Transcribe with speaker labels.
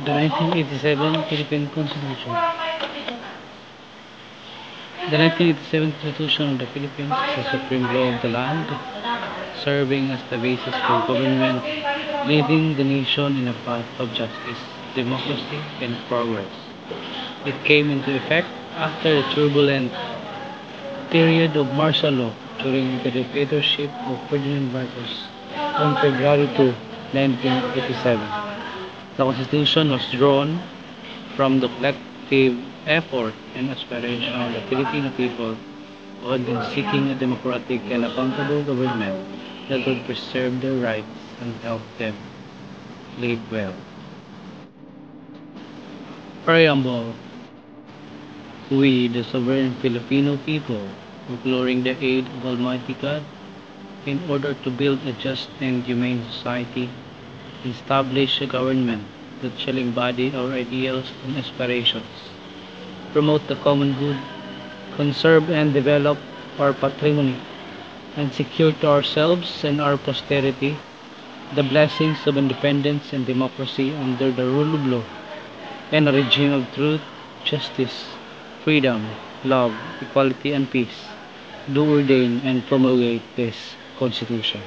Speaker 1: The 1987 Philippine Constitution. The 1987 Constitution of the Philippines is the supreme law of the land, serving as the basis for government, leading the nation in a path of justice, democracy, and progress. It came into effect after the turbulent period of martial law during the dictatorship of Ferdinand Marcos on February 2, 1987. The Constitution was drawn from the collective effort and aspiration of the Filipino people who had been seeking a democratic and accountable government that would preserve their rights and help them live well. Preamble. We, the sovereign Filipino people, imploring the aid of Almighty God, in order to build a just and humane society, establish a government that shall embody our ideals and aspirations, promote the common good, conserve and develop our patrimony, and secure to ourselves and our posterity the blessings of independence and democracy under the rule of law and a regime of truth, justice, freedom, love, equality, and peace, do ordain and promulgate this Constitution.